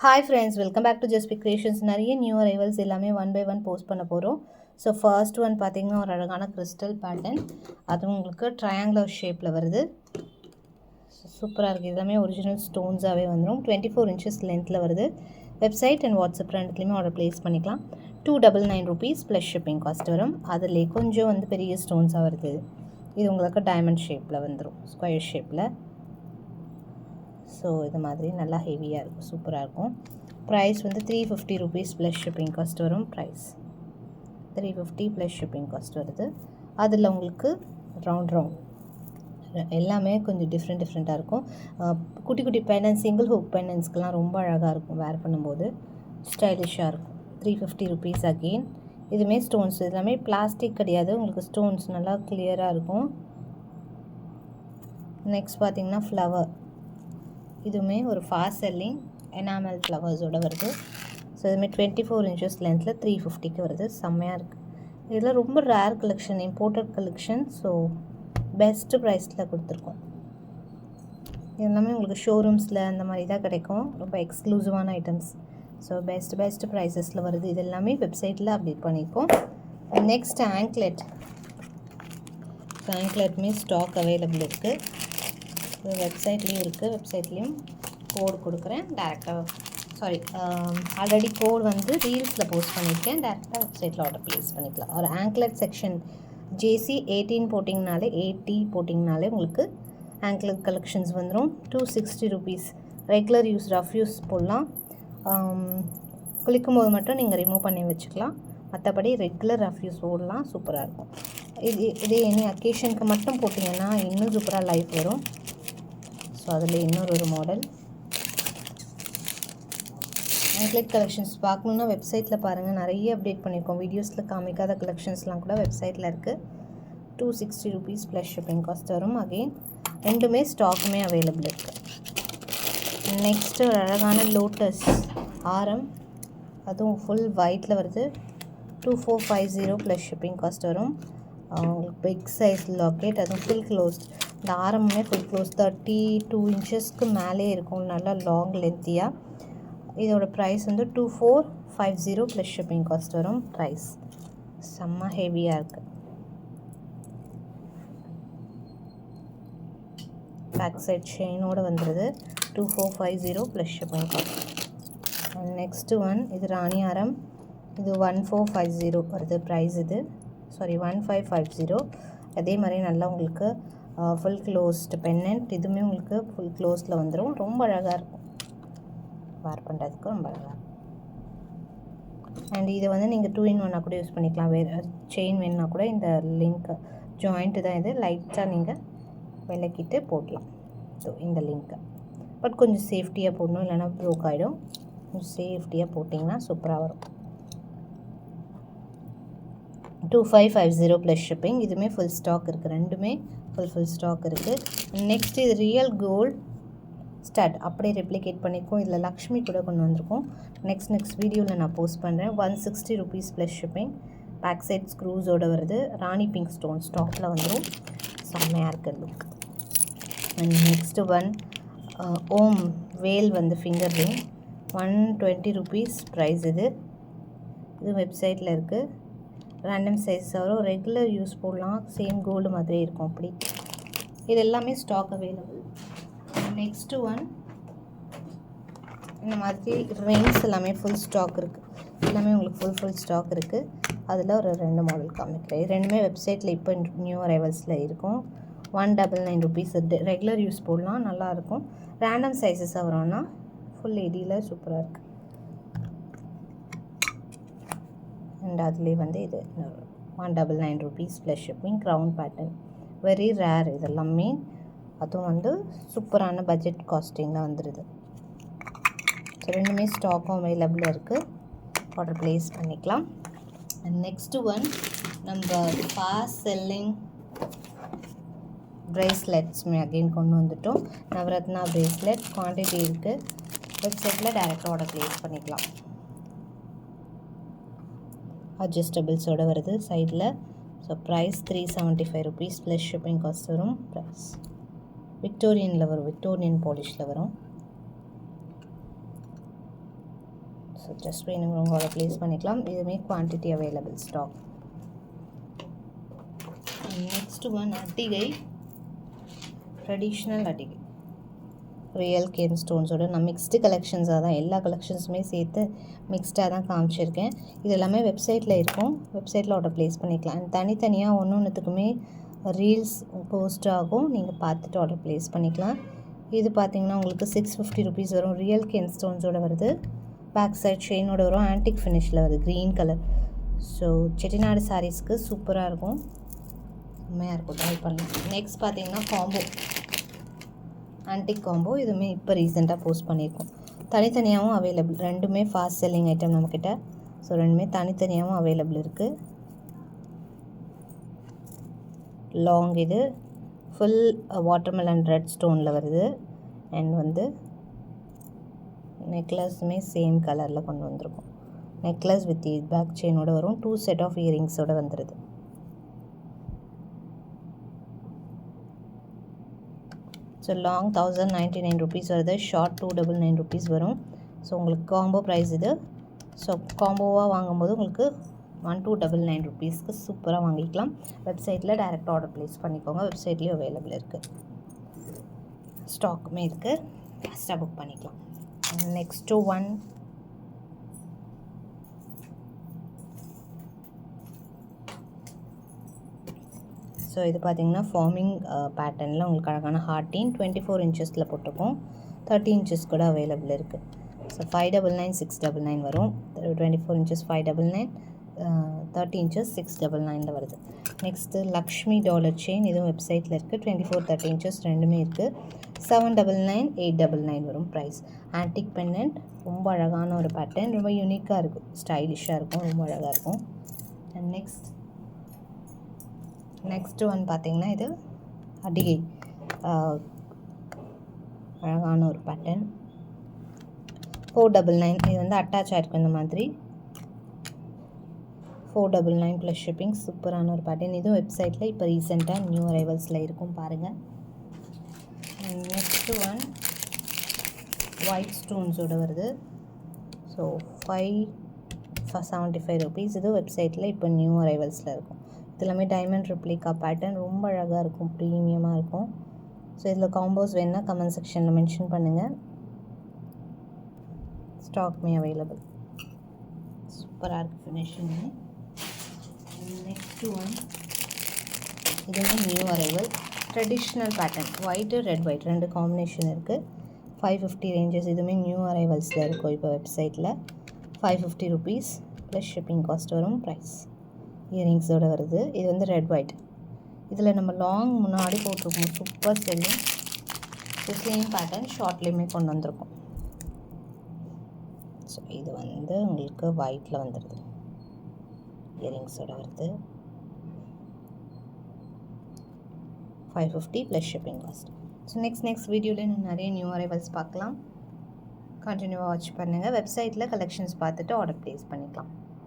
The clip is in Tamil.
Hi friends, welcome back to ஜஸ்பிக் கிரியேஷன்ஸ். நிறைய நியூ அரைவல்ஸ் எல்லாமே ஒன் பை ஒன் போஸ்ட் பண்ண போகிறோம். ஸோ ஃபர்ஸ்ட் ஒன் பார்த்திங்கன்னா ஒரு அழகான கிறிஸ்டல் பேட்டர்ன். அது உங்களுக்கு ட்ரையாங்குலர் ஷேப்பில் வருது. சூப்பராக இருக்குது. எல்லாமே ஒரிஜினல் ஸ்டோன்ஸாகவே வந்துடும். 24 inches லென்த்தில் வருது. வெப்சைட் அண்ட் வாட்ஸ்அப் ரெண்டுத்துலேயுமே ஆர்டர் ப்ளேஸ் பண்ணிக்கலாம். 299 rupees ப்ளஸ் ஷிப்பிங் காஸ்ட் வரும். அதில் கொஞ்சம் வந்து பெரிய ஸ்டோன்ஸாக வருது. இது உங்களுக்கு டைமண்ட் ஷேப்பில் வந்துடும், ஸ்கொயர் ஷேப்பில். ஸோ இது மாதிரி நல்லா ஹெவியாக இருக்கும், சூப்பராக இருக்கும். ப்ரைஸ் வந்து 350 rupees ப்ளஸ் ஷிப்பிங் காஸ்ட் வரும். ப்ரைஸ் 350 ப்ளஸ் ஷிப்பிங் காஸ்ட் வருது. அதில் உங்களுக்கு ரவுண்ட் எல்லாமே கொஞ்சம் டிஃப்ரெண்ட்டாக இருக்கும். குட்டி குட்டி பெண்டன்ஸ், சிங்கிள் ஹூக் பெண்டன்ஸ்க்கெலாம் ரொம்ப அழகாக இருக்கும். வேர் பண்ணும்போது ஸ்டைலிஷாக இருக்கும். 350 rupees அகெயின். இதுவுமே ஸ்டோன்ஸ், எல்லாமே பிளாஸ்டிக் கிடையாது, உங்களுக்கு ஸ்டோன்ஸ் நல்லா கிளியராக இருக்கும். நெக்ஸ்ட் பார்த்திங்கன்னா ஃப்ளவர். இதுவுமே ஒரு ஃபாஸ்ட் செல்லிங் எனாமல் ஃப்ளவர்ஸோடு வருது. ஸோ இதுவுமே 24 inches லென்த்தில் 350க்கு வருது. செம்மையாக இருக்குது. இதில் ரொம்ப rare collection, imported collection. So best ப்ரைஸில் கொடுத்துருக்கோம். எல்லாமே உங்களுக்கு ஷோரூம்ஸில் அந்த மாதிரி தான் கிடைக்கும், ரொம்ப எக்ஸ்க்ளூசிவான ஐட்டம்ஸ். ஸோ பெஸ்ட் ப்ரைஸஸில் வருது. இது எல்லாமே வெப்சைட்டில் அப்டேட் பண்ணியிருக்கோம். நெக்ஸ்ட் ஆங்க்லெட்டுமே ஸ்டாக் அவைலபிள் இருக்குது. வெப்சைட்லேயும் இருக்குது. வெப்சைட்லேயும் கோடு கொடுக்குறேன். ஆல்ரெடி கோட் வந்து ரீல்ஸில் போஸ்ட் பண்ணியிருக்கேன். டேரெக்டாக வெப்சைட்டில் ஆர்டர் ப்ளேஸ் பண்ணிக்கலாம். ஒரு ஆங்க்லெட் செக்ஷன் JC 18 போட்டிங்கனாலே, 80 போட்டிங்கனாலே உங்களுக்கு ஆங்க்லெட் கலெக்ஷன்ஸ் வந்துடும். 260 rupees. Regular use, rough use போடலாம். குளிக்கும் போது மட்டும் நீங்கள் ரிமூவ் பண்ணி வச்சுக்கலாம். மற்றபடி ரெகுலர் ரஃப் யூஸ் போடலாம். சூப்பராக இருக்கும். இதே எனி அக்கேஷனுக்கு மட்டும் போட்டிங்கன்னா இன்னும் சூப்பராக லைஃப் வரும். ஸோ அதில் இன்னொரு மாடல் ஆங்க்லெட் கலெக்ஷன்ஸ் பார்க்கணுன்னா வெப்சைட்டில் பாருங்கள், நிறைய அப்டேட் பண்ணியிருக்கோம். வீடியோஸில் காமிக்காத கலெக்ஷன்ஸ்லாம் கூட வெப்சைட்டில் இருக்குது. 260 rupees ப்ளஸ் ஷிப்பிங் காஸ்ட் வரும். அகெயின் ரெண்டுமே ஸ்டாக்குமே அவைலபிள் இருக்குது. நெக்ஸ்ட்டு ஒரு அழகான லோட்டஸ் ஆரம், அதுவும் ஃபுல் ஒயிட்டில் வருது. 2450 ப்ளஸ் ஷிப்பிங் காஸ்ட் வரும். உங்களுக்கு பிக் சைஸ் லாக்கெட், அதுவும் ஃபுல் க்ளோஸ்ட். இந்த ஆரமுமே ஃபுல் க்ளோஸ், 32 inchesக்கு மேலே இருக்கும், நல்லா லாங் லென்த்தியாக. இதோட ப்ரைஸ் வந்து 2450 ப்ளஸ் ஷிப்பிங் காஸ்ட் வரும். ப்ரைஸ் செம்ம ஹெவியாக இருக்குது. பேக் சைட் செயினோடு வந்துடுது. 2450 plus shipping cost. Next one, இது ராணி ஆரம். இது 1450 வருது ப்ரைஸ். இது 1550. அதே மாதிரி நல்லா உங்களுக்கு ஃபுல் க்ளோஸ்டு பென்னண்ட். இதுவுமே உங்களுக்கு ஃபுல் க்ளோஸில் வந்துடும். ரொம்ப அழகாக இருக்கும், வேர் பண்ணுறதுக்கு ரொம்ப அழகாக இருக்கும். அண்ட் இதை வந்து நீங்கள் 2-in-1 கூட யூஸ் பண்ணிக்கலாம். வேறு செயின் வேணுன்னா கூட இந்த லிங்க் ஜாயிண்ட்டு தான், இது லைட்டாக நீங்கள் விளக்கிட்டு போடலாம். ஸோ இந்த லிங்க்கை பட் கொஞ்சம் சேஃப்டியாக போடணும், இல்லைனா ப்ரோக் ஆகிடும். கொஞ்சம் சேஃப்டியாக போட்டிங்கன்னா சூப்பராக வரும். 2550 ப்ளஸ் ஷிப்பிங். இதுவுமே ஃபுல் ஸ்டாக் இருக்குது. ரெண்டுமே ஃபுல் ஸ்டாக் இருக்குது. நெக்ஸ்ட் இது ரியல் கோல்ட் ஸ்டட், அப்படியே ரெப்ளிகேட் பண்ணியிருக்கோம். இதில் லக்ஷ்மி கூட கொண்டு வந்திருக்கோம். நெக்ஸ்ட் வீடியோவில் நான் போஸ்ட் பண்ணுறேன். 160 rupees plus shipping. Back side ஸ்க்ரூஸோடு வருது. ராணி பிங்க் ஸ்டோன் ஸ்டாக்கில் வந்துடும். செம்மையாக இருக்குது look. And next one Om Vel வந்து ஃபிங்கர் ரிங். 120 rupees price. இது வெப்சைட்டில் இருக்குது. ரேண்டம் சைஸ் வரும். ரெகுலர் யூஸ் போடலாம். சேம் கோல்டு மாதிரி இருக்கும். அப்படி இது எல்லாமே ஸ்டாக் அவைலபிள். நெக்ஸ்ட்டு ஒன், இந்த மாதிரி ரிங்ஸ் எல்லாமே ஃபுல் ஸ்டாக் இருக்குது. எல்லாமே உங்களுக்கு ஃபுல் ஸ்டாக் இருக்குது. அதில் ஒரு 2 மாடல் காமிக்கிறேன். ரெண்டுமே வெப்சைட்டில் இப்போ நியூ அரைவல்ஸில் இருக்கும். 199 rupees. ரெகுலர் யூஸ் போடலாம், நல்லாயிருக்கும். ரேண்டம் சைஸஸாக வரும்னா ஃபுல் எடியில் சூப்பராக இருக்குது. அண்ட் அதுலேயே வந்து இது 199 rupees plus shipping. Crown pattern, very rare இதெல்லாமே. அதுவும் வந்து சூப்பரான பட்ஜெட் காஸ்டிங்கில் வந்துடுது. ஸோ ரெண்டுமே ஸ்டாக்கும் அவைலபிளாக இருக்குது. ஆர்டர் ப்ளேஸ் பண்ணிக்கலாம். அண்ட் நெக்ஸ்ட்டு ஒன், நம்ம ஃபாஸ்ட் செல்லிங் ப்ரேஸ்லெட்ஸுமே அகெயின் கொண்டு வந்துட்டோம். நவரத்னா ப்ரேஸ்லெட் குவான்டிட்டி இருக்குது. வெப்சைட்டில் டைரெக்டாக ஆர்டர் ப்ளேஸ் பண்ணிக்கலாம். அட்ஜஸ்டபிள்ஸோடு வருது சைடில். So price 375 rupees plus shipping cost வரும். ப்ரைஸ் விக்டோரியனில் வரும், விக்டோரியன் பாலிஷில் வரும். ஸோ ஜஸ்ட் வேணுங்கிறவங்க ஆர்டர் ப்ளேஸ் பண்ணிக்கலாம். இதுவுமே quantity available stock. Next one அட்டிகை, ட்ரெடிஷ்னல் அட்டிகை, ரியல் கேன் ஸ்டோன்ஸோட நான் மிக்ஸ்டு கலெக்ஷன்ஸாக தான் எல்லா கலெக்ஷன்ஸுமே சேர்த்து மிக்ஸ்டாக தான் காமிச்சிருக்கேன். இது எல்லாமே வெப்சைட்டில் இருக்கும், வெப்சைட்டில் ஆர்டர் ப்ளேஸ் பண்ணிக்கலாம். அண்ட் தனித்தனியாக ஒன்றுத்துக்குமே ரீல்ஸ் போஸ்ட் ஆகும், நீங்கள் பார்த்துட்டு ஆர்டர் ப்ளேஸ் பண்ணிக்கலாம். இது பார்த்திங்கன்னா உங்களுக்கு 650 ருபீஸ் வரும். ரியல் கேன் ஸ்டோன்ஸோட வருது, பேக் சைட் செயினோட வரும், ஆன்டிக் ஃபினிஷில் வருது, க்ரீன் கலர். ஸோ செட்டிநாடு சாரீஸ்க்கு சூப்பராக இருக்கும், செம்மையாக இருக்கும், ட்ரை பண்ணலாம். நெக்ஸ்ட் பார்த்திங்கன்னா காம்போ, ஆன்டிக் காம்போ. இதுவுமே இப்போ ரீசெண்டாக போஸ்ட் பண்ணியிருக்கோம். தனித்தனியாகவும் அவைலபிள், ரெண்டுமே ஃபாஸ்ட் செல்லிங் ஐட்டம் நம்மக்கிட்ட. ஸோ ரெண்டுமே தனித்தனியாகவும் அவைலபிள் இருக்குது. லாங் இது ஃபுல் வாட்டர்மெலன் ரெட் ஸ்டோனில் வருது. அண்ட் வந்து நெக்லஸுமே சேம் கலரில் கொண்டு வந்திருக்கும். நெக்லஸ் வித் பேக் செயினோடு வரும். 2 செட் ஆஃப் இயரிங்ஸோடு வந்துடுது. ஸோ லாங் 1099 ருபீஸ் வருது, ஷார்ட் 299 ருபீஸ் வரும். ஸோ உங்களுக்கு காம்போ ப்ரைஸ் இது. ஸோ காம்போவாக வாங்கும்போது உங்களுக்கு 1299 ருபீஸ்க்கு சூப்பராக வாங்கிக்கலாம். வெப்சைட்டில் டைரெக்டாக ஆர்டர் ப்ளேஸ் பண்ணிக்கோங்க, வெப்சைட்லேயும் அவைலபிள் இருக்குது, ஸ்டாக்குமே இருக்குது, ஃபாஸ்ட்டாக புக் பண்ணிக்கலாம். நெக்ஸ்ட்டு ஒன் ஸோ இது பார்த்திங்கன்னா ஃபார்மிங் பேட்டர்னில் உங்களுக்கு அழகான ஹார்ட்டின் 24 இன்ச்சஸில் போட்டிருக்கோம். 30 இன்ச்சஸ் கூட அவைலபிள் இருக்குது. ஸோ 599 699 வரும். 24 இன்ச்சஸ் 599, 30 இன்ச்சஸ் 699 வருது. நெக்ஸ்ட்டு லக்ஷ்மி டாலர் செயின், இதுவும் வெப்சைட்டில் இருக்குது. 24 30 இன்ச்சஸ் ரெண்டுமே இருக்குது. 799 899 வரும் ப்ரைஸ். ஆன்டிக் பெண்டன்ட், ரொம்ப அழகான ஒரு பேட்டர்ன், ரொம்ப யூனிக்காக இருக்கும், ஸ்டைலிஷாக இருக்கும், ரொம்ப அழகாக இருக்கும். அண்ட் நெக்ஸ்ட்டு ஒன் பார்த்திங்கன்னா இது அடிகை, அழகான ஒரு பேட்டர்ன், 499. இது வந்து அட்டாச் ஆகிருக்கும் இந்த மாதிரி. 499 ப்ளஸ் ஷிப்பிங். சூப்பரான ஒரு பேட்டர்ன். இதுவும் வெப்சைட்டில் இப்போ ரீசெண்டாக நியூ அரைவல்ஸில் இருக்கும், பாருங்கள். நெக்ஸ்ட்டு ஒன் ஒயிட் ஸ்டோன்ஸோடு வருது. So 575 rupees. இது வெப்சைட்டில் இப்போ நியூ அரைவல்ஸில் இருக்கும். இது எல்லாமே டைமண்ட் ரிப்ளிகா பேட்டர்ன், ரொம்ப அழகாக இருக்கும், ப்ரீமியமாக இருக்கும். ஸோ இதில் காம்போஸ் வேணுன்னா கமெண்ட் செக்ஷனில் மென்ஷன் பண்ணுங்கள், ஸ்டாக்மே அவைலபிள். சூப்பராக இருக்குது ஃபினிஷிங். நெக்ஸ்ட் ஒன் இது வந்து new arrival, traditional pattern, white red white ரெண்டு காம்பினேஷன் இருக்குது. 550 ரேஞ்சஸ். இதுவுமே நியூ அரைவல்ஸில் இருக்கும் இப்போ வெப்சைட்டில். 550 ருபீஸ் ப்ளஸ் ஷிப்பிங் காஸ்ட் வரும். ப்ரைஸ் இயரிங்ஸோடு வருது. இது வந்து ரெட் ஒயிட். இதில் நம்ம லாங் முன்னாடி போட்டிருக்கோம், சூப்பர் செல்லிங். சேம் பேட்டர்ன் ஷார்ட்லேயுமே கொண்டு வந்திருக்கோம். ஸோ இது வந்து உங்களுக்கு ஒயிட்டில் வந்துடுது, இயரிங்ஸோடு வருது. 550 plus shipping cost. So next வீடியோவில் இன்னும் நிறைய நியூ அரைவல்ஸ் பார்க்கலாம். கண்டினியூவாக வாட்ச் பண்ணுங்கள். வெப்சைட்டில் கலெக்ஷன்ஸ் பார்த்துட்டு ஆர்டர் ப்ளேஸ் பண்ணிக்கலாம்.